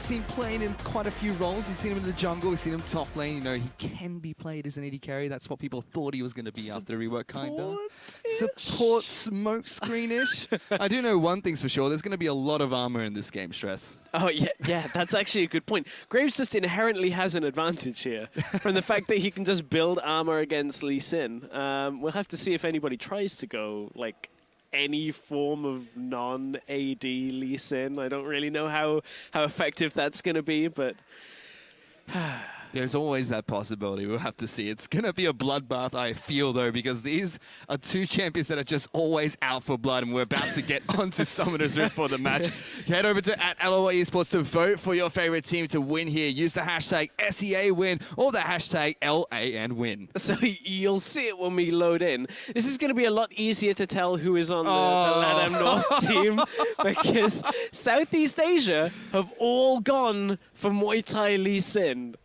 seen playing in quite a few roles. You've seen him in the jungle, we've seen him top lane. You know, he can be played as an AD carry. That's what people thought he was going to be after the rework, kind of. Support smoke screenish. I do know one thing's for sure. There's going to be a lot of armor in this game, Stress. Oh, yeah, that's actually a good point. Graves just inherently has an advantage here from the fact that he can just build armor against Lee Sin. We'll have to see if anybody tries to go, like, any form of non-AD Lee Sin. I don't really know how effective that's going to be, but... There's always that possibility. We'll have to see. It's going to be a bloodbath, I feel, though, because these are two champions that are just always out for blood, and we're about to get onto Summoner's Rift for the match. Head over to @LOL Esports to vote for your favorite team to win here. Use the hashtag SEAWin or the hashtag LANWin. So you'll see it when we load in. This is going to be a lot easier to tell who is on the LATAM North team, because Southeast Asia have all gone for Muay Thai Lee Sin.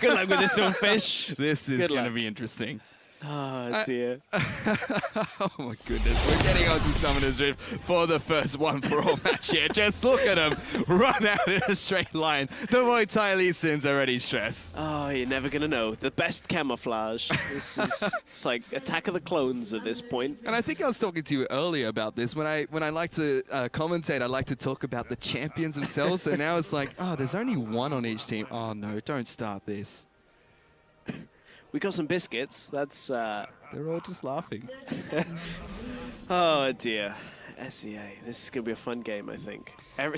Good luck with this one, Fish. This is going to be interesting. Oh, dear. Oh, my goodness. We're getting on to Summoner's Rift for the first one-for-all match here. Just look at him run out in a straight line. The Muay Thai Lee Sin's already stressed. Oh, you're never going to know. The best camouflage. This is it's like Attack of the Clones at this point. And I think I was talking to you earlier about this. When I like to commentate, I like to talk about the champions themselves. So now it's like, oh, there's only one on each team. Oh, no, don't start this. We got some biscuits. That's... They're all just laughing. Oh, dear. SEA. This is going to be a fun game, I think.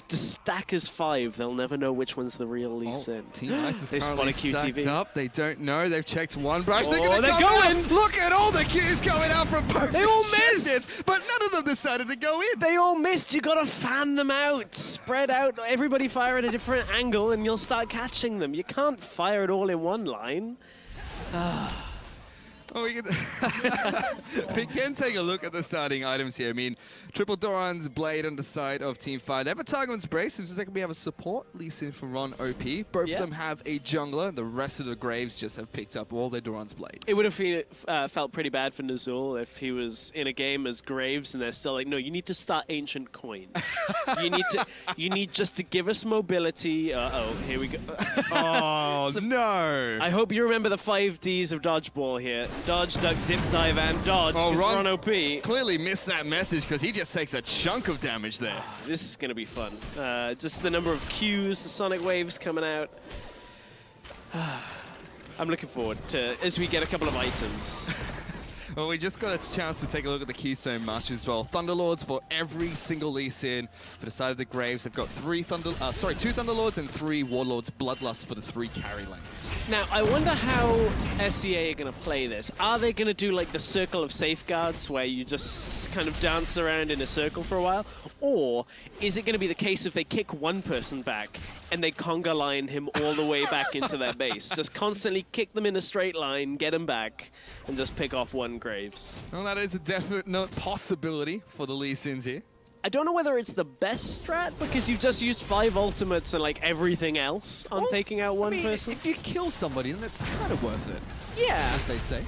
To stack as 5, they'll never know which one's the real Lee Sin. Team Ice is they spot a QTV. Up. They don't know. They've checked one brush. They're going to go. Look at all the Qs coming out from both. They all missed. But none of them decided to go in. They all missed. You got to fan them out. Spread out. Everybody fire at a different angle and you'll start catching them. You can't fire it all in one line. Oh, we can take a look at the starting items here. I mean, Triple Doran's Blade on the side of Team Fire. Never Targon's Brace. Seems like we have a support, Lee Sin from Ron OP. Both of them have a jungler. The rest of the Graves just have picked up all their Doran's Blades. It would have felt pretty bad for Nazul if he was in a game as Graves and they're still like, no, you need to start Ancient Coin. you need just to give us mobility. Uh-oh, here we go. Oh, so, no. I hope you remember the 5 Ds of Dodgeball here. Dodge, duck, dip, dive, and dodge. Oh, Ron OP clearly missed that message because he just takes a chunk of damage there. This is going to be fun. Just the number of Qs, the Sonic Waves coming out. I'm looking forward to as we get a couple of items. Well, we just got a chance to take a look at the Keystone Masters as well. Thunderlords for every single Lee Sin. For the side of the Graves, they've got 2 Thunderlords and 3 Warlords Bloodlust for the 3 carry lanes. Now, I wonder how SEA are going to play this. Are they going to do like the circle of safeguards where you just kind of dance around in a circle for a while? Or is it going to be the case if they kick one person back and they conga line him all the way back into their base? Just constantly kick them in a straight line, get them back, and just pick off one Graves. Well, that is a definite possibility for the Lee Sins here. I don't know whether it's the best strat because you've just used 5 ultimates and like everything else on taking out one person. If you kill somebody, then that's kind of worth it. Yeah. As they say.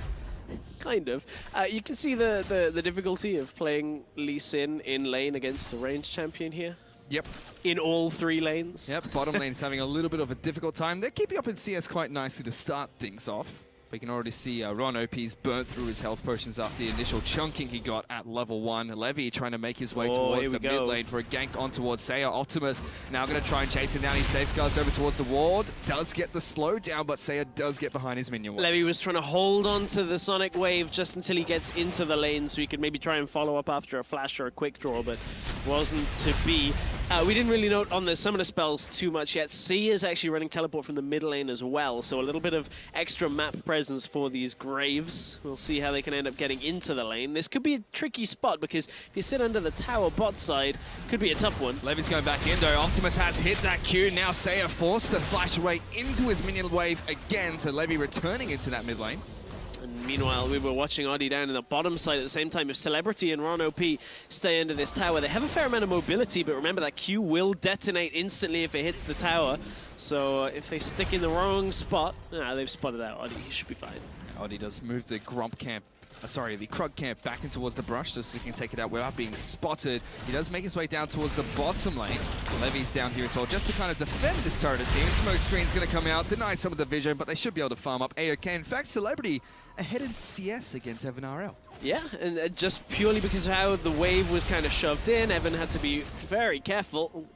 Kind of. You can see the difficulty of playing Lee Sin in lane against a ranged champion here. Yep. In all 3 lanes. Yep, bottom lane's having a little bit of a difficult time. They're keeping up in CS quite nicely to start things off. We can already see Ron OP's burnt through his health potions after the initial chunking he got at level 1. Levy trying to make his way towards the mid lane for a gank on towards Saya. Optimus now going to try and chase him down. He safeguards over towards the ward. Does get the slow down, but Saya does get behind his minion ward. Levy was trying to hold on to the Sonic Wave just until he gets into the lane so he could maybe try and follow up after a flash or a quick draw, but wasn't to be. We didn't really note on the summoner spells too much yet. C is actually running teleport from the mid lane as well, so a little bit of extra map presence for these Graves. We'll see how they can end up getting into the lane. This could be a tricky spot because if you sit under the tower bot side, could be a tough one. Levy's going back in though. Optimus has hit that Q. Now Saya forced to flash away into his minion wave again, so Levy returning into that mid lane. And meanwhile, we were watching Audi down in the bottom side at the same time. If Celebrity and Ron OP stay under this tower, they have a fair amount of mobility, but remember that Q will detonate instantly if it hits the tower. So if they stick in the wrong spot, they've spotted out Audi. He should be fine. Audi does move the Gromp camp the Krug camp back in towards the brush, just so he can take it out without being spotted. He does make his way down towards the bottom lane. Levy's down here as well, just to kind of defend this turret, it seems. Smoke screen's going to come out, deny some of the vision, but they should be able to farm up AOK. In fact, Celebrity ahead in CS against Evan RL. Yeah, and just purely because of how the wave was kind of shoved in, Evan had to be very careful.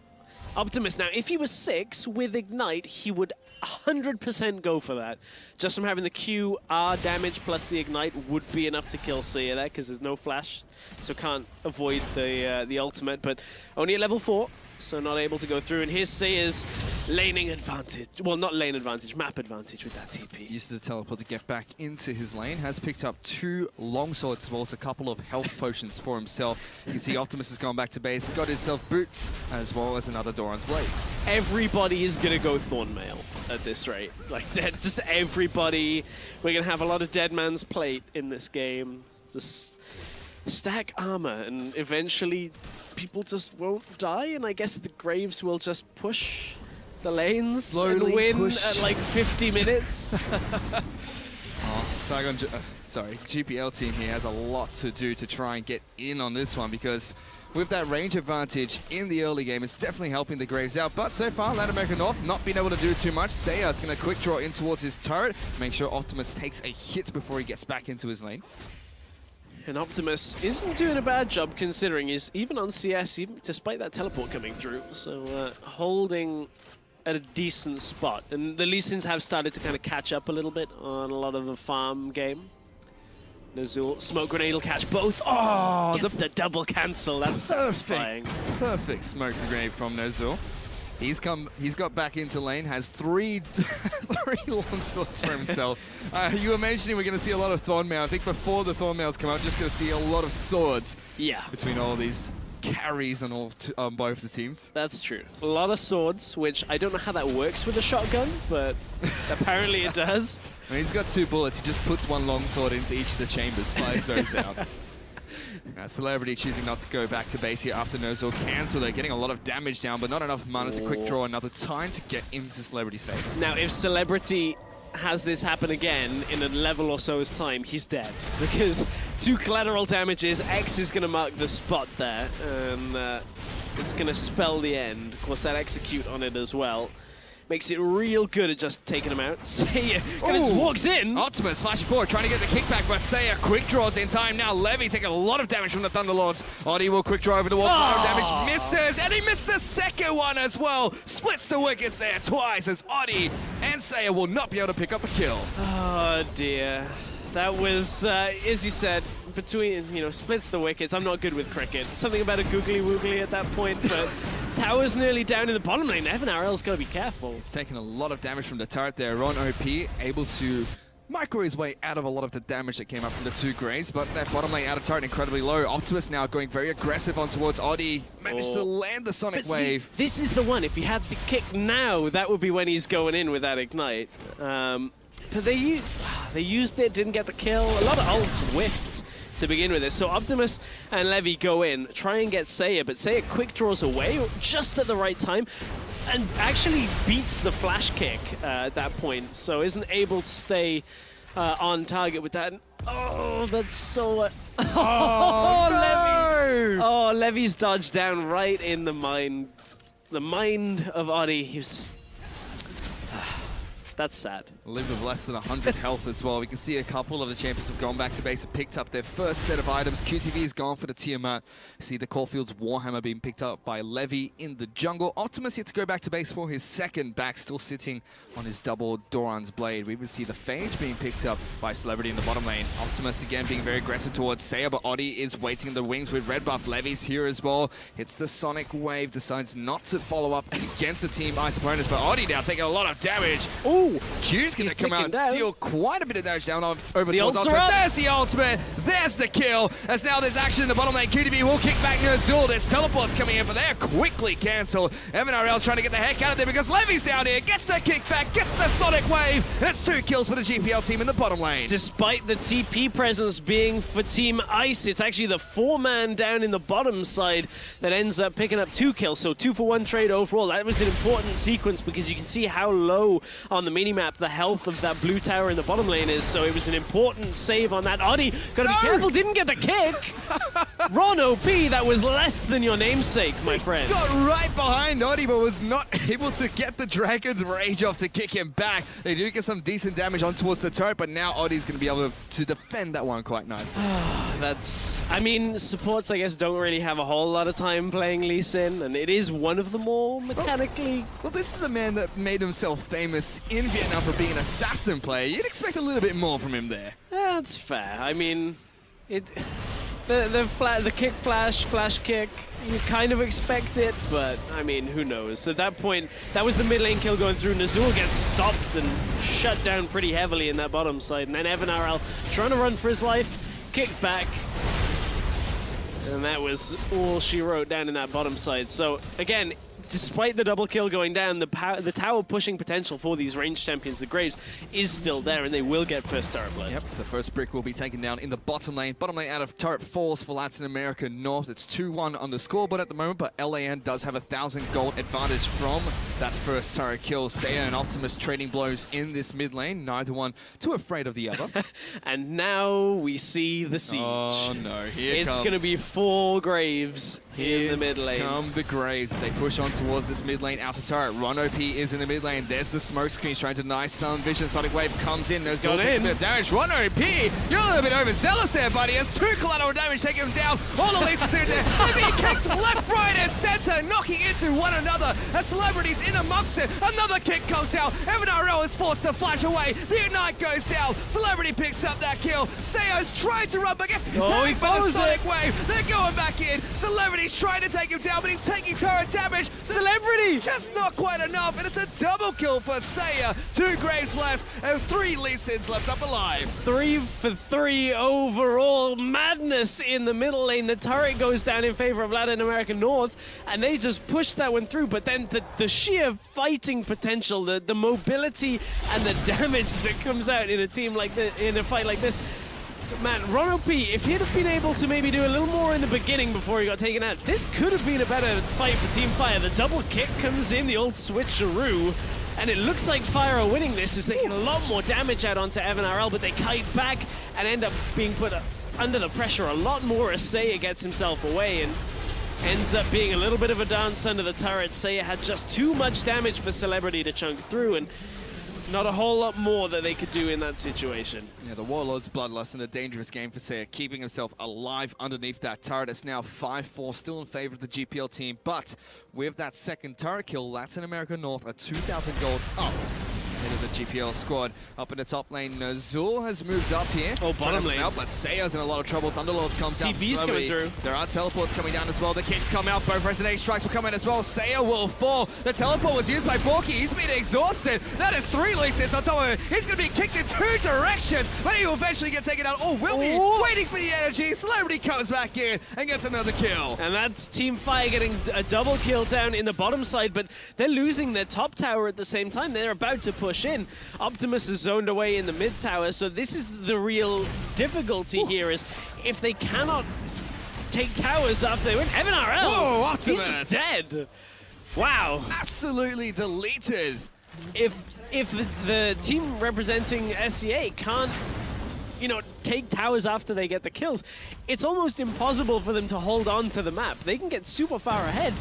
Optimus, now, if he was 6 with Ignite, he would 100% go for that. Just from having the QR damage plus the Ignite would be enough to kill Sia there, because there's no flash, so can't avoid the ultimate, but only at level 4, so not able to go through. And here's Sia's laning advantage. Well, not lane advantage, map advantage with that TP. Uses the teleport to get back into his lane. Has picked up 2 longswords as well as a couple of health potions for himself. You can see Optimus has gone back to base, got himself boots, as well as another Doran's Blade. Everybody is going to go Thornmail at this rate. Like, just everybody. We're going to have a lot of Dead Man's Plate in this game. Just stack armor, and eventually people just won't die, and I guess the Graves will just push the lanes slowly and win push. at like 50 minutes. GPL team here has a lot to do to try and get in on this one, because with that range advantage in the early game, it's definitely helping the Graves out. But so far, Latin America North not been able to do too much. Seiya's going to quick draw in towards his turret, make sure Optimus takes a hit before he gets back into his lane. And Optimus isn't doing a bad job, considering he's even on CS, even despite that teleport coming through. So holding at a decent spot. And the Lee Sins have started to kind of catch up a little bit on a lot of the farm game. Nazul, smoke grenade will catch both. Oh, the double cancel. That's satisfying. Perfect smoke grenade from Nazul. He's got back into lane, has 3 long swords for himself. You were mentioning we're going to see a lot of Thornmail. I think before the Thornmails come out, just going to see a lot of swords. Yeah. Between all these carries on both the teams. That's true. A lot of swords, which I don't know how that works with a shotgun, but apparently it does. When he's got 2 bullets, he just puts 1 long sword into each of the chambers, fires those out. Celebrity choosing not to go back to base here after Nozul cancel. They're getting a lot of damage down, but not enough mana to quick draw another time to get into Celebrity's face. Now, if Celebrity has this happen again in a level or so's time, he's dead. Because 2 collateral damages, X is going to mark the spot there, and it's going to spell the end. Of course, that execute on it as well makes it real good at just taking him out. Seiya just walks in. Optimus flashing forward, trying to get the kickback, but Seiya quick draws in time. Now Levy taking a lot of damage from the Thunderlords. Oddie will quick draw over the wall. Damage misses, and he missed the second one as well. Splits the wickets there twice as Oddie and Seiya will not be able to pick up a kill. Oh dear. That was, as you said, between, splits the wickets. I'm not good with cricket. Something about a googly woogly at that point, but tower's nearly down in the bottom lane. Evan RL's got to be careful. He's taking a lot of damage from the turret there. Ron OP able to micro his way out of a lot of the damage that came up from the 2 Grays, but that bottom lane out of turret incredibly low. Optimus now going very aggressive on towards Oddie. Managed to land the Sonic Wave. See, this is the one. If he had the kick now, that would be when he's going in with that Ignite. But they used it, didn't get the kill. A lot of ults whiffed to begin with this. So Optimus and Levy go in, try and get Seiya, but Seiya quick draws away just at the right time and actually beats the flash kick at that point, so isn't able to stay on target with that. Oh, that's so... Levy! Oh, Levy's dodged down right in the mind of Oddie. He was just... That's sad. Live with less than 100 health as well. We can see a couple of the champions have gone back to base and picked up their first set of items. QTV's gone for the Tiamat. See the Caulfield's Warhammer being picked up by Levy in the jungle. Optimus yet to go back to base for his second back, still sitting on his double Doran's Blade. We even see the Phage being picked up by Celebrity in the bottom lane. Optimus again being very aggressive towards Seiya, but Oddie is waiting in the wings with red buff. Levy's here as well. Hits the Sonic Wave, decides not to follow up against the Team Ice opponents, but Oddie now taking a lot of damage. Ooh! Q's going to come out and deal quite a bit of damage down over towards Optimus. There's the ultimate. There's the kill. As now there's action in the bottom lane. QTV will kick back Nozul. There's teleports coming in, but they're quickly cancelled. Evan RL's trying to get the heck out of there because Levy's down here. Gets the kickback, gets the Sonic Wave. And it's 2 kills for the GPL team in the bottom lane. Despite the TP presence being for Team Ice, it's actually the 4-man down in the bottom side that ends up picking up 2 kills. So 2-for-1 trade overall. That was an important sequence because you can see how low on the minimap the health of that blue tower in the bottom lane is, so it was an important save on that. Oddie, gotta be careful, didn't get the kick. Ron OP, that was less than your namesake, my friend. Got right behind Oddie, but was not able to get the Dragon's Rage off to kick him back. They do get some decent damage on towards the turret, but now Oddie's going to be able to defend that one quite nicely. I mean, supports, I guess, don't really have a whole lot of time playing Lee Sin, and it is one of the more mechanically... Well, this is a man that made himself famous in Vietnam for being an assassin player. You'd expect a little bit more from him there. That's fair. I mean, the kick flash kick, you kind of expect it, but I mean, who knows? At that point, that was the mid lane kill going through. Nazul gets stopped and shut down pretty heavily in that bottom side, and then Evan RL trying to run for his life, kick back, and that was all she wrote down in that bottom side. So again, despite the double kill going down, the tower pushing potential for these ranged champions, the Graves, is still there, and they will get first turret blood. Yep, the first brick will be taken down in the bottom lane. Bottom lane out of turret falls for Latin America North. It's 2-1 on the scoreboard at the moment, but LAN does have 1,000 gold advantage from that first turret kill. Seiya and Optimus trading blows in this mid lane, neither one too afraid of the other. And now we see the siege. Oh no, here it's going to be 4 Graves in the mid lane. Here come the Graves. They push on towards this mid lane outer turret. Ron OP is in the mid lane. There's the smoke screen trying to deny some vision. Sonic Wave comes in. There's a bit of damage. Ron OP, you're a little bit overzealous there, buddy. Has 2 collateral damage taking him down. All the leads are there. They're being kicked left, right, and center, knocking into one another. As Celebrity's in amongst it. Another kick comes out. Evan RL is forced to flash away. The Ignite goes down. Celebrity picks up that kill. Seiya's trying to run, but gets tagged by the Sonic Wave. They're going back in. Celebrity's trying to take him down, but he's taking turret damage. Celebrity! Just not quite enough, and it's a double kill for Seiya. 2 Graves less, and 3 Lee Sins left up alive. 3 for 3 overall. Madness in the middle lane. The turret goes down in favor of Latin America North, and they just pushed that one through, but then the sheer fighting potential, the mobility and the damage that comes out in a team like this, in a fight like this. Man, Ron OP, if he'd have been able to maybe do a little more in the beginning before he got taken out, this could have been a better fight for Team Fire. The double kick comes in, the old switcheroo, and it looks like Fire are winning this as they get a lot more damage out onto Evan RL, but they kite back and end up being put under the pressure a lot more as Seiya gets himself away and ends up being a little bit of a dance under the turret. Seiya had just too much damage for Celebrity to chunk through, and not a whole lot more that they could do in that situation. Yeah, the Warlord's Bloodlust in a dangerous game for Seiya, keeping himself alive underneath that turret. It's now 5-4, still in favor of the GPL team, but with that second turret kill, Latin America North are 2,000 gold up ahead of the GPL squad. Up in the top lane, Nazul has moved up here. Oh, bottom lane. Out, but Seiya's in a lot of trouble. Thunderlords comes out. TV's coming through. There are teleports coming down as well. The kicks come out. Both Resident 8 strikes will come in as well. Seiya will fall. The teleport was used by Borky. He's been exhausted. That is 3 Lee Sins on top of him. He's going to be kicked in 2 directions, but he will eventually get taken out. Oh, will he? Waiting for the energy. Celebrity comes back in and gets another kill. And that's Team Fire getting a double kill down in the bottom side, but they're losing their top tower at the same time. They're about to push in. Optimus is zoned away in the mid tower, so this is the real difficulty here, is if they cannot take towers after they win. Evan RL, whoa, Optimus. He's just dead. Wow. Absolutely deleted. If the team representing SCA can't, you know, take towers after they get the kills, it's almost impossible for them to hold on to the map. They can get super far ahead,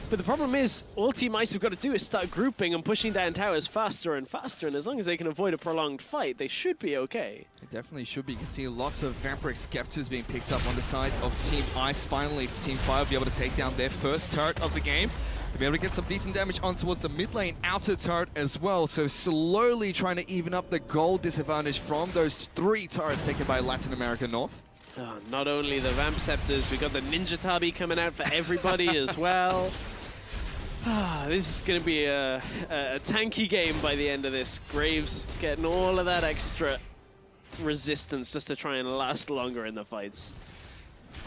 but the problem is, all Team Ice have got to do is start grouping and pushing down towers faster and faster, and as long as they can avoid a prolonged fight, they should be okay. It definitely should be. You can see lots of Vampiric Scepters being picked up on the side of Team Ice. Finally, Team Fire will be able to take down their first turret of the game. To be able to get some decent damage on towards the mid lane outer turret as well. So slowly trying to even up the gold disadvantage from those 3 turrets taken by Latin America North. Not only the Vamp Scepters, we got the Ninja Tabi coming out for everybody as well. This is going to be a tanky game by the end of this. Graves getting all of that extra resistance just to try and last longer in the fights.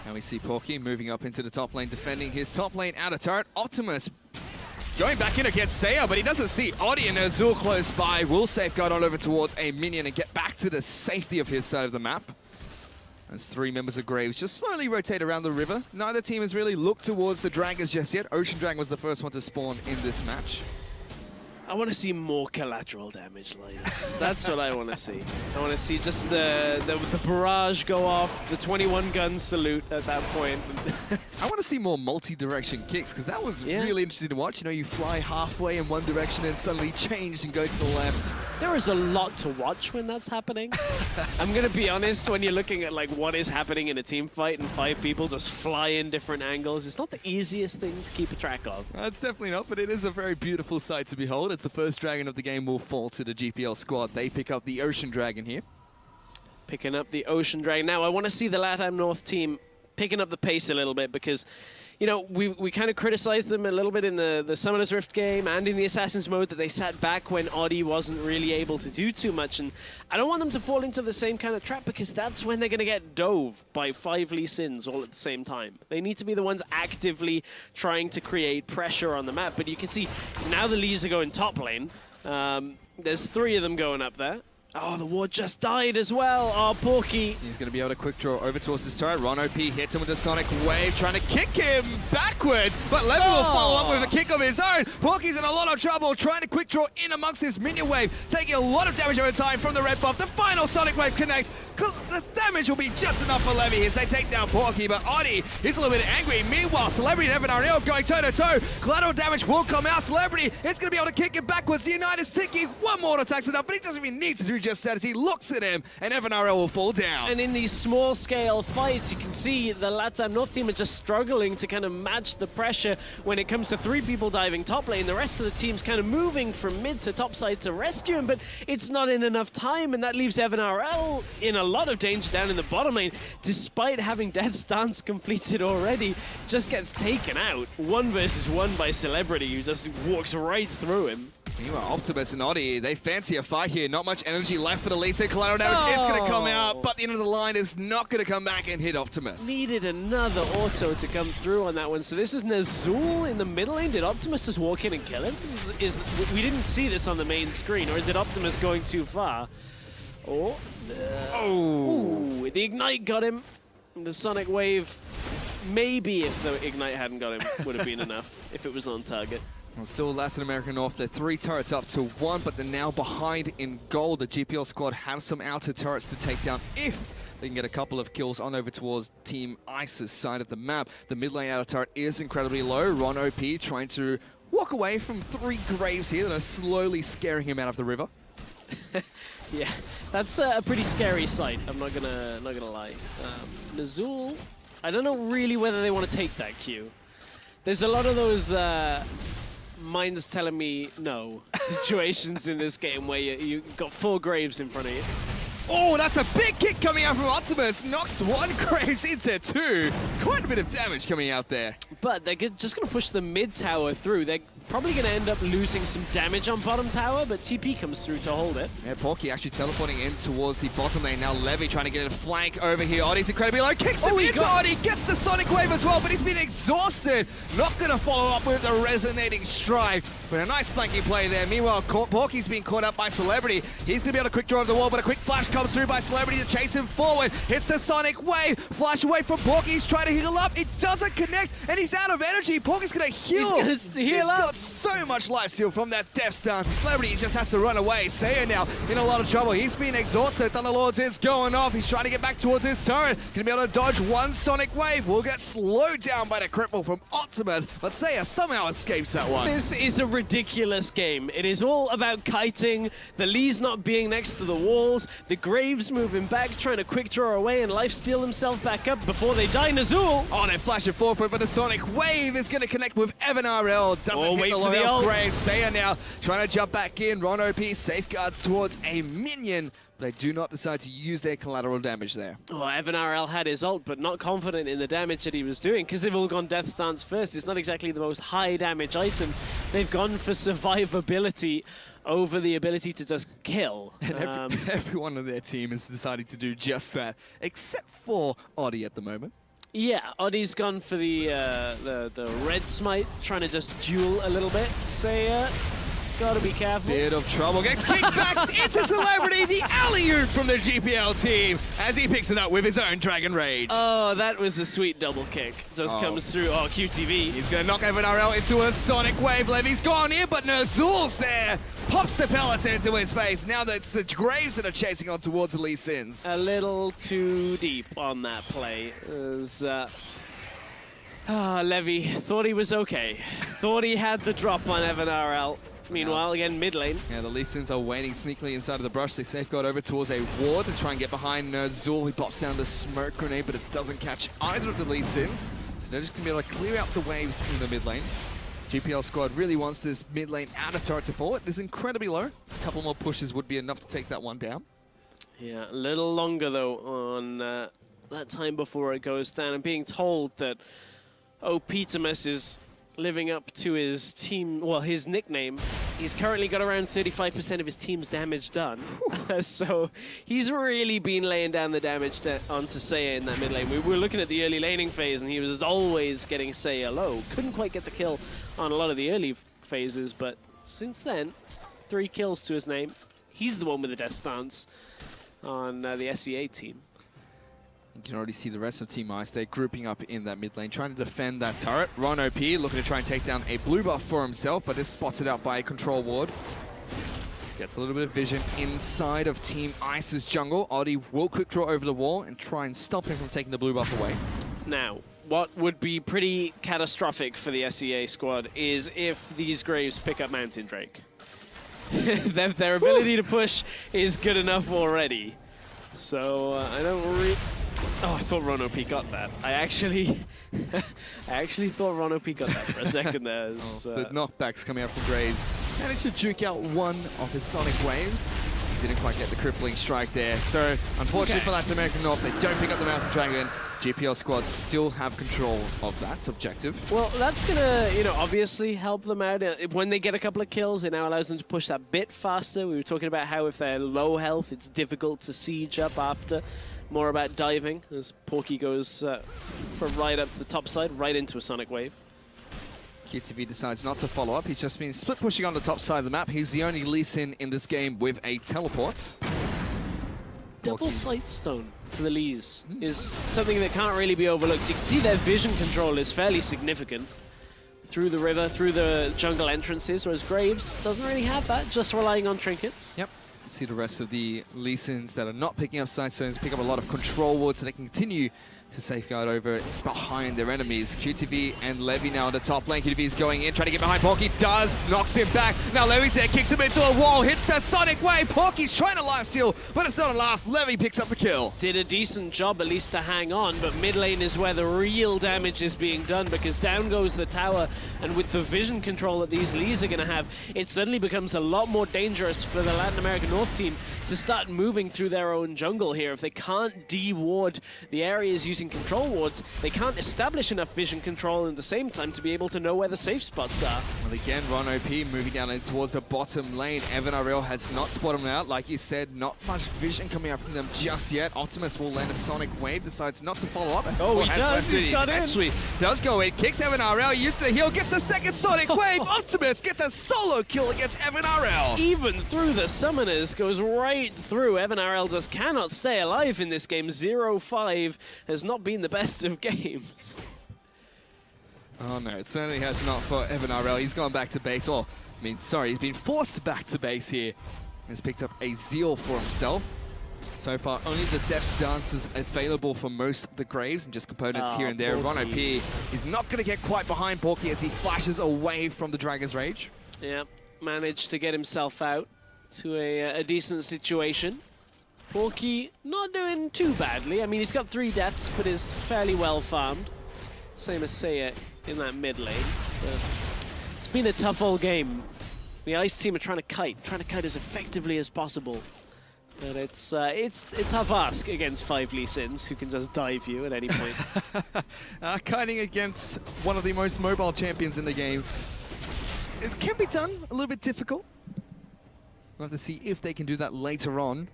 And we see Porky moving up into the top lane, defending his top lane outer turret. Optimus going back in against Seiya, but he doesn't see Oddie and Azul close by. Will safeguard on over towards a minion and get back to the safety of his side of the map. As 3 members of Graves just slowly rotate around the river. Neither team has really looked towards the Dragons just yet. Ocean Dragon was the first one to spawn in this match. I want to see more collateral damage lineups. That's what I want to see. I want to see just the barrage go off, the 21 gun salute at that point. I want to see more multi-direction kicks, because that was really interesting to watch. You know, you fly halfway in one direction and suddenly change and go to the left. There is a lot to watch when that's happening. I'm going to be honest, when you're looking at like what is happening in a team fight and 5 people just fly in different angles, it's not the easiest thing to keep a track of. It's definitely not, but it is a very beautiful sight to behold. It's the first dragon of the game will fall to the GPL squad. They pick up the Ocean Dragon here. Picking up the Ocean Dragon. Now, I want to see the LATAM North team picking up the pace a little bit because, you know, we kind of criticized them a little bit in the Summoner's Rift game and in the Assassin's mode that they sat back when Audi wasn't really able to do too much. And I don't want them to fall into the same kind of trap because that's when they're going to get dove by 5 Lee Sins all at the same time. They need to be the ones actively trying to create pressure on the map. But you can see now the Lees are going top lane. There's 3 of them going up there. Oh, the ward just died as well. Oh, Porky. He's going to be able to quick draw over towards his turret. Ron OP hits him with the Sonic Wave, trying to kick him backwards, but Levy will follow up with a kick of his own. Porky's in a lot of trouble, trying to quick draw in amongst his minion wave, taking a lot of damage over time from the red buff. The final Sonic Wave connects. The damage will be just enough for Levy as they take down Porky, but Audi is a little bit angry. Meanwhile, Celebrity and Evan Ariel going toe-to-toe. Collateral damage will come out. Celebrity is going to be able to kick it backwards. The United's ticking. One more attacks enough, but he doesn't even need to do just that as he looks at him, and Evan Ariel will fall down. And in these small-scale fights, you can see the LATAM North team are just struggling to kind of match the pressure when it comes to 3 people diving top lane. The rest of the team's kind of moving from mid to top side to rescue him, but it's not in enough time, and that leaves Evan Ariel in a lot of danger down in the bottom lane. Despite having Death's Dance completed already, just gets taken out. 1 versus 1 by Celebrity, who just walks right through him. Meanwhile, Optimus and Audi, they fancy a fight here. Not much energy left for the Lee Sin. Collateral damage is going to come out, but the end of the line is not going to come back and hit Optimus. Needed another auto to come through on that one. So this is Nazul in the middle lane. Did Optimus just walk in and kill him? We didn't see this on the main screen, or is it Optimus going too far? Oh, ooh, the Ignite got him. The Sonic Wave, maybe if the Ignite hadn't got him, would have been enough if it was on target. Well, still Latin American North, they're 3 turrets up to 1, but they're now behind in gold. The GPL squad have some outer turrets to take down if they can get a couple of kills on over towards Team Ice's side of the map. The mid lane outer turret is incredibly low. Ron OP trying to walk away from 3 graves here that are slowly scaring him out of the river. Yeah, that's a pretty scary sight. I'm not gonna lie. Nazul, I don't know really whether they want to take that Q. There's a lot of those minds telling me no situations in this game where you got 4 graves in front of you. Oh, that's a big kick coming out from Optimus. Knocks 1 Graves into 2. Quite a bit of damage coming out there. But they're just going to push the mid tower through. They're probably going to end up losing some damage on bottom tower, but TP comes through to hold it. Yeah, Porky actually teleporting in towards the bottom lane. Now Levy trying to get a flank over here. Audie's incredibly low. Kicks him into Audie. Gets the Sonic Wave as well, but he's been exhausted. Not going to follow up with the resonating strike. But a nice flanking play there. Meanwhile, Porky's being caught up by Celebrity. He's going to be able to quick draw over the wall, but a quick flash comes through by Celebrity to chase him forward. Hits the Sonic Wave. Flash away from Porky. He's trying to heal up. It doesn't connect, and he's out of energy. Porky's going to heal. He's going to heal up. He's got so much life steal from that death stance. Celebrity just has to run away. Seiya now in a lot of trouble. He's been exhausted. Thunderlords is going off. He's trying to get back towards his turret. Going to be able to dodge 1 Sonic Wave. Will get slowed down by the cripple from Optimus, but Seiya somehow escapes that one. This is a ridiculous game. It is all about kiting, the Lees not being next to the walls, the Graves moving back, trying to quick draw away and lifesteal himself back up before they die. Nazul! Oh, they're flashing forward, but the Sonic Wave is going to connect with Evan RL. Doesn't hit the low health Graves. Seiya now trying to jump back in. Ron OP safeguards towards a minion. They do not decide to use their collateral damage there. Oh, Evan RL had his ult, but not confident in the damage that he was doing because they've all gone Death Stance first. It's not exactly the most high damage item. They've gone for survivability over the ability to just kill. And everyone on their team has decided to do just that, except for Audi at the moment. Yeah, Audie's gone for the red smite, trying to just duel a little bit. Seiya Gotta be careful. Bit of trouble. Gets kicked back into Celebrity. The alley-oop from the GPL team as he picks it up with his own Dragon Rage. Oh, that was a sweet double kick. Just comes through. Oh, QTV. He's going to knock Evan RL into a Sonic Wave. Levy's gone here, but Ner'Zhul's there. Pops the pellets into his face. Now that's the Graves that are chasing on towards the Lee Sins. A little too deep on that play. Levy thought he was okay. Thought he had the drop on Evan RL. Meanwhile, again, mid lane. Yeah, the Lee Sins are waiting sneakily inside of the brush. They safeguard over towards a ward to try and get behind Ner'Zhul. He pops down the smoke grenade, but it doesn't catch either of the Lee Sins. So they're just going to be able to clear out the waves in the mid lane. GPL squad really wants this mid lane outer turret to fall. It is incredibly low. A couple more pushes would be enough to take that one down. Yeah, a little longer, though, on that time before it goes down. I'm being told that Optimus is living up to his team, well, his nickname. He's currently got around 35% of his team's damage done. So he's really been laying down the damage onto Seiya in that mid lane. We were looking at the early laning phase, and he was always getting Seiya low. Couldn't quite get the kill on a lot of the early phases, but since then, 3 kills to his name. He's the one with the death stance on the SEA team. You can already see the rest of Team Ice. They're grouping up in that mid lane, trying to defend that turret. Ron OP looking to try and take down a blue buff for himself, but is spotted out by a control ward. Gets a little bit of vision inside of Team Ice's jungle. Oddie will quick draw over the wall and try and stop him from taking the blue buff away. Now, what would be pretty catastrophic for the SEA squad is if these Graves pick up Mountain Drake. Their ability to push is good enough already. So I don't really... Oh, I thought Ron OP got that. I actually thought Ron OP got that for a second there. The knockbacks coming out from Graves. Managed to juke out one of his Sonic Waves. He didn't quite get the crippling strike there. So, unfortunately for Latin American North, they don't pick up the Mountain Dragon. GPL squads still have control of that objective. Well, that's going to, obviously help them out. When they get a couple of kills, it now allows them to push that bit faster. We were talking about how if they're low health, it's difficult to siege up after. More about diving, as Porky goes from right up to the top side, right into a Sonic Wave. QTV decides not to follow up. He's just been split pushing on the top side of the map. He's the only Lee Sin in this game with a teleport. Double Sight Stone for the Lees is something that can't really be overlooked. You can see their vision control is fairly significant through the river, through the jungle entrances, whereas Graves doesn't really have that, just relying on trinkets. Yep. See the rest of the Lee Sins that are not picking up side stones, pick up a lot of control wards so they can continue to safeguard over behind their enemies. QTV and Levy now on the top lane. QTV is going in, trying to get behind Porky. Does, knocks him back. Now Levy's there, kicks him into a wall, hits the Sonic Wave. Porky's trying to life steal, but it's not enough. Levy picks up the kill. Did a decent job at least to hang on, but mid lane is where the real damage is being done because down goes the tower, and with the vision control that these Lees are going to have, it suddenly becomes a lot more dangerous for the Latin American North team to start moving through their own jungle here. If they can't de-ward the areas using control wards, they can't establish enough vision control at the same time to be able to know where the safe spots are. Well, again, Ron OP moving down in towards the bottom lane. Evan RL has not spotted him out. Like you said, not much vision coming out from them just yet. Optimus will land a Sonic Wave, decides not to follow up. Oh, he does. He's got in. Actually, does go in, kicks Evan RL, uses the heal, gets the second Sonic Wave. Optimus gets a solo kill against Evan RL. Even through the summoners, goes right through. Evan RL just cannot stay alive in this game. 0-5 has not been the best of games. Oh no, it certainly has not for Evan RL. He's gone back to base. Well, I mean, sorry, he's been forced back to base here. He's picked up a Zeal for himself. So far, only the Death Dances available for most of the Graves and just components here and there. Ron OP is not going to get quite behind Porky as he flashes away from the Dragon's Rage. Yeah, managed to get himself out to a decent situation. Porky not doing too badly. I mean, he's got 3 deaths, but is fairly well farmed. Same as Seiya in that mid lane. But it's been a tough old game. The Ice team are trying to kite as effectively as possible. But it's a tough ask against 5 Lee Sins who can just dive you at any point. Kiting against one of the most mobile champions in the game. It can be done, a little bit difficult. We'll have to see if they can do that later on.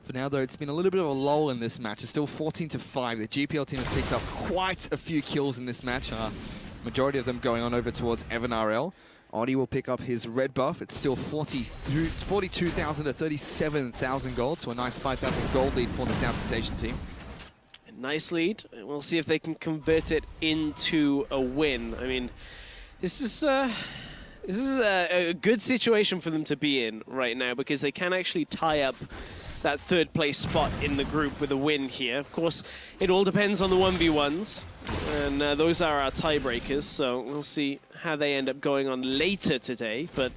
For now, though, it's been a little bit of a lull in this match. It's still 14-5. The GPL team has picked up quite a few kills in this match. Majority of them going on over towards Evan RL. Audi will pick up his red buff. It's still 42,000 to 37,000 gold, so a nice 5,000 gold lead for the Southeast Asian team. Nice lead. We'll see if they can convert it into a win. I mean, this is a good situation for them to be in right now because they can actually tie up that third place spot in the group with a win here. Of course, it all depends on the 1v1s, and those are our tiebreakers, so we'll see how they end up going on later today. But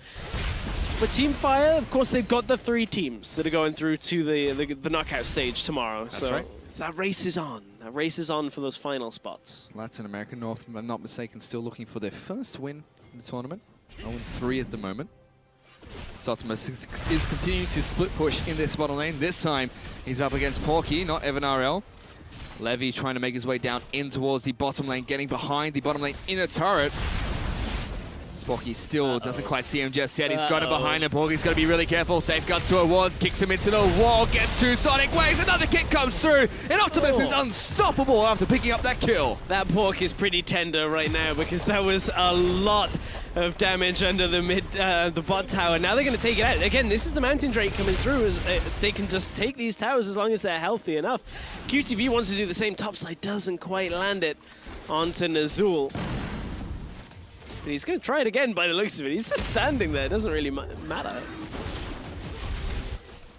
for Team Fire, of course, they've got the 3 teams that are going through to the knockout stage tomorrow. That's so right. That race is on. That race is on for those final spots. Latin America North, if I'm not mistaken, still looking for their first win in the tournament. 0-3 at the moment. So Optimus is continuing to split push in this bottom lane. This time, he's up against Porky, not Evan RL. Levy trying to make his way down in towards the bottom lane, getting behind the bottom lane inner turret. Porky still doesn't quite see him just yet. He's got it behind him. Porky's got to be really careful. Safeguards to a ward, kicks him into the wall, gets 2 Sonic Waves. Another kick comes through, and Optimus is unstoppable after picking up that kill. That Pork is pretty tender right now because that was a lot of damage under the bot tower. Now they're going to take it out. Again, this is the Mountain Drake coming through. They can just take these towers as long as they're healthy enough. QTV wants to do the same topside, doesn't quite land it onto Nazul. But he's going to try it again by the looks of it. He's just standing there. It doesn't really matter.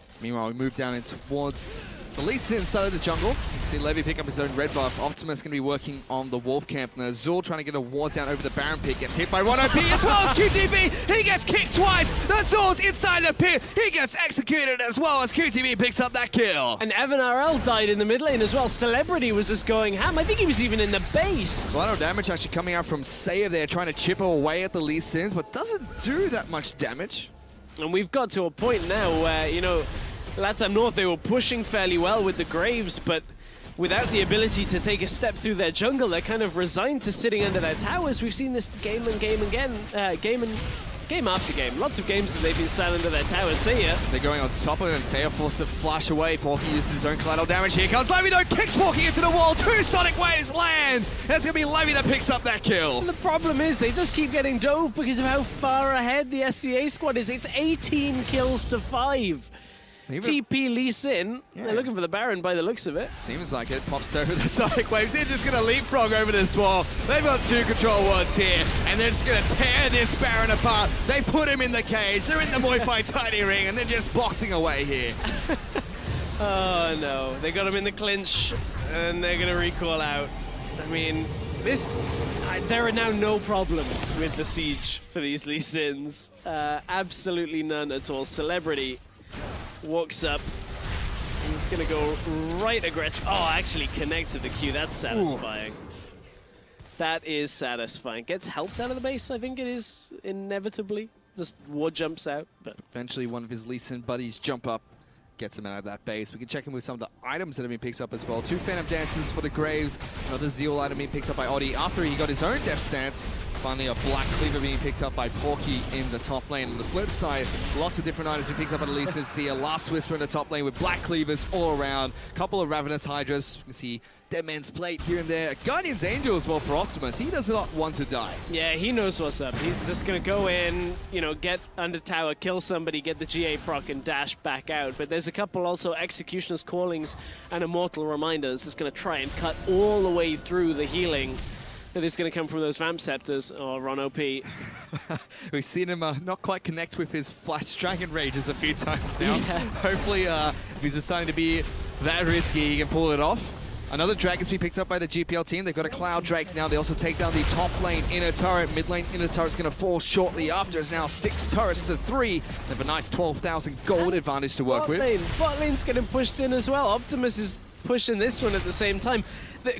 So meanwhile, we move down in towards the least inside of the jungle. You see Levy pick up his own red buff. Optimus going to be working on the Wolf Camp. Nazul trying to get a ward down over the Baron pit. Gets hit by 1OP as well as QTV. He gets kicked twice. Nazul's inside the pit. He gets executed as well as QTV picks up that kill. And Evan RL died in the mid lane as well. Celebrity was just going ham. I think he was even in the base. A lot of damage actually coming out from Save there, trying to chip away at the Lee Sins, but doesn't do that much damage. And we've got to a point now where, you know, Latam North, they were pushing fairly well with the Graves, but without the ability to take a step through their jungle, they're kind of resigned to sitting under their towers. We've seen this game after game. Lots of games that they've been sat under their towers. Seiya. They're going on top of it, and Seiya forced to flash away. Porky uses his own collateral damage. Here comes Levy, though, kicks Porky into the wall. 2 Sonic Waves land, and it's going to be Levy that picks up that kill. And the problem is they just keep getting dove because of how far ahead the SCA squad is. It's 18 kills to 5. TP Lee Sin. Yeah. They're looking for the Baron by the looks of it. Seems like it. Pops over the Sonic Waves. They're just going to leapfrog over this wall. They've got 2 control wards here, and they're just going to tear this Baron apart. They put him in the cage. They're in the Muay Thai tiny ring, and they're just boxing away here. Oh, no. They got him in the clinch, and they're going to recall out. I mean, there are now no problems with the siege for these Lee Sins. Absolutely none at all. Celebrity walks up. He's going to go right aggressive. Oh, actually connects with the Q. That's satisfying. Ooh. That is satisfying. Gets helped out of the base, I think it is, inevitably. Just ward jumps out. But eventually one of his Lee Sin buddies jump up, gets him out of that base. We can check in with some of the items that have been picked up as well. 2 Phantom Dances for the Graves. Another Zeal item being picked up by Audi after he got his own Death Stance. Finally, a Black Cleaver being picked up by Porky in the top lane. On the flip side, lots of different items being picked up by the Lee Sin. See a Last Whisper in the top lane with Black Cleavers all around. A couple of Ravenous Hydras. You can see Dead Man's Plate here and there. Guardian's Angel as well for Optimus. He does not want to die. Yeah, he knows what's up. He's just going to go in, you know, get under tower, kill somebody, get the GA proc, and dash back out. But there's a couple also Executioner's Callings and Immortal Reminders that's going to try and cut all the way through the healing that is going to come from those Vamp Scepters or Ron OP. We've seen him not quite connect with his Flash Dragon Rages a few times now. Yeah. Hopefully, if he's deciding to be that risky, he can pull it off. Another Dragon's been picked up by the GPL team. They've got a Cloud Drake now. They also take down the top lane inner turret. Mid lane inner turret's going to fall shortly after. It's now 6 turrets to 3. They have a nice 12,000 gold advantage to work with. Bot lane's getting pushed in as well. Optimus is pushing this one at the same time.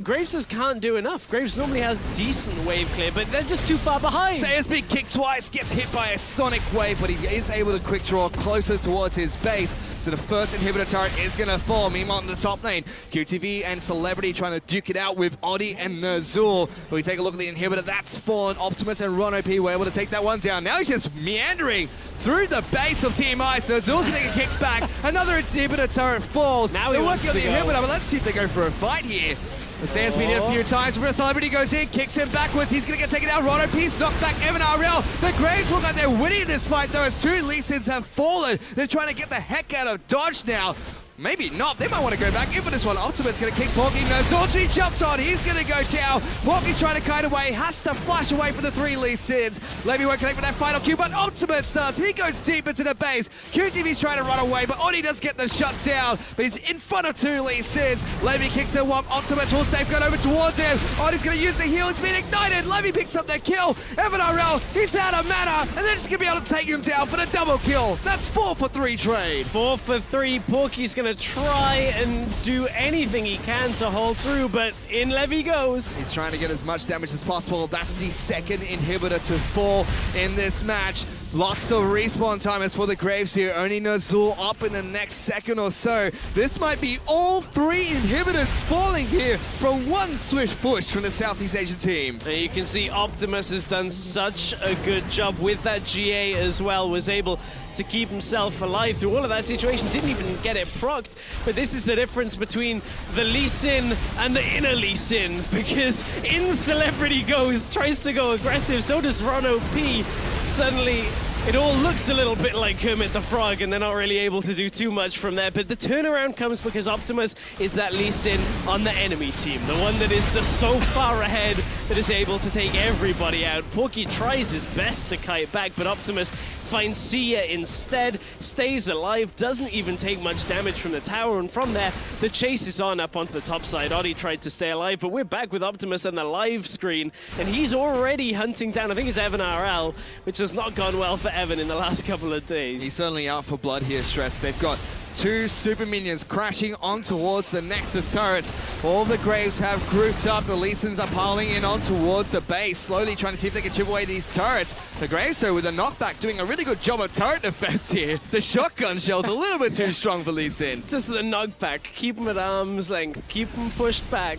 Graves just can't do enough. Graves normally has decent wave clear, but they're just too far behind. Seiya's been kicked twice, gets hit by a Sonic Wave, but he is able to quick draw closer towards his base. So the first inhibitor turret is going to fall. Meanwhile, in the top lane, QTV and Celebrity trying to duke it out with Audi and Nazul. But we take a look at the inhibitor. That's fallen. Optimus and Ron OP were able to take that one down. Now he's just meandering through the base of Team Ice. Nazul's going to get kicked back. Another inhibitor turret falls. Now they're working on the inhibitor, but let's see if they go for a fight here. The Sand's been hit a few times. Real Celebrity goes in, kicks him backwards. He's going to get taken out. Rono Peace knocked back Evan RL. The Graves look like they're winning this fight, though, as two Lee Sins have fallen. They're trying to get the heck out of Dodge now. Maybe not. They might want to go back in for this one. Ultimate's going to kick Porky. No, Zortri jumps on. He's going to go down. Porky's trying to kite away. Has to flash away from the three Lee Sins. Levy won't connect with that final Q, but Ultimate does. He goes deep into the base. QTV's trying to run away, but Oni does get the shut down. But he's in front of two Lee Sins. Levy kicks a whop. Ultimate will safeguard over towards him. Oni's going to use the heal. It's been ignited. Levy picks up the kill. Evan RL, he's out of mana, and they're just going to be able to take him down for the double kill. That's 4 for 3 trade. 4 for 3. Porky's going to try and do anything he can to hold through, but in Levy goes. He's trying to get as much damage as possible. That's the second inhibitor to fall in this match. Lots of respawn timers for the Graves here. Only Nozul up in the next second or so. This might be all 3 inhibitors falling here from one swift push from the Southeast Asian team. And you can see Optimus has done such a good job with that GA as well. Was able to keep himself alive through all of that situation. Didn't even get it procced. But this is the difference between the Lee Sin and the inner Lee Sin. Because in Celebrity goes, tries to go aggressive. So does Rono P. Suddenly, it all looks a little bit like Kermit the Frog, and they're not really able to do too much from there. But the turnaround comes because Optimus is that Lee Sin on the enemy team, the one that is just so far ahead that is able to take everybody out. Porky tries his best to kite back, but Optimus finds Sia instead, stays alive, doesn't even take much damage from the tower, and from there, the chase is on up onto the top side. Odi tried to stay alive, but we're back with Optimus on the live screen, and he's already hunting down, I think it's Evan RL, which has not gone well for Evan in the last couple of days. He's certainly out for blood here, Stress. They've got 2 super minions crashing on towards the Nexus turrets. All the Graves have grouped up. The Lee Sins are piling in on towards the base, slowly trying to see if they can chip away these turrets. The Graves, though, with a knockback, doing a really good job of turret defense here. The shotgun shell's a little bit too strong for Lee Sin. Just the knockback. Keep them at arm's length. Keep them pushed back.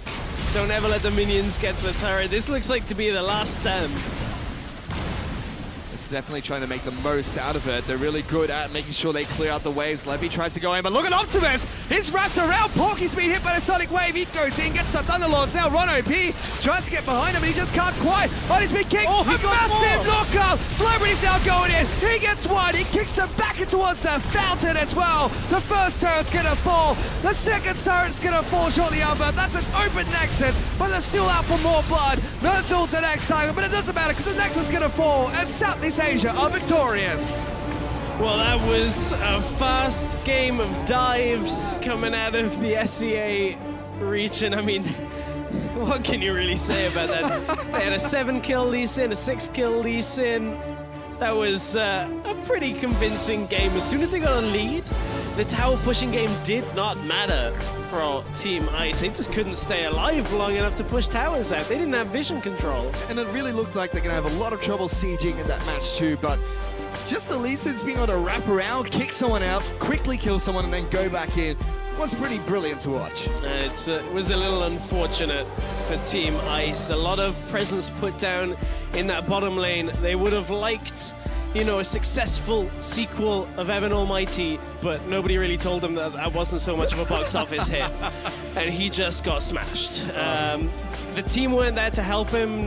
Don't ever let the minions get to the turret. This looks like to be the last stand. Definitely trying to make the most out of it. They're really good at making sure they clear out the waves. Levy tries to go in, but look at Optimus! He's wrapped around. Porky's been hit by the Sonic Wave. He goes in, gets the Thunderlords. Now Rono P tries to get behind him, and he just can't quite. Oh, he's been kicked. Oh, a massive knockup. Celebrity's now going in. He gets one. He kicks him back towards the fountain as well. The first turret's gonna fall. The second turret's gonna fall shortly after. That's an open Nexus, but they're still out for more blood. Nozul's the next target, but it doesn't matter because the Nexus is gonna fall as Southeast Asia are victorious. Well, that was a fast game of dives coming out of the SEA region. I mean, what can you really say about that? They had a 7-kill Lee Sin, a 6-kill Lee Sin. That was a pretty convincing game. As soon as they got a lead, the tower pushing game did not matter for Team Ice. They just couldn't stay alive long enough to push towers out. They didn't have vision control. And it really looked like they're going to have a lot of trouble sieging in that match too, but just the Lee Sins being able to wrap around, kick someone out, quickly kill someone, and then go back in was pretty brilliant to watch. It was a little unfortunate for Team Ice. A lot of presence put down in that bottom lane. They would have liked, you know, a successful sequel of Evan Almighty, but nobody really told him that that wasn't so much of a box office hit. And he just got smashed. The team weren't there to help him.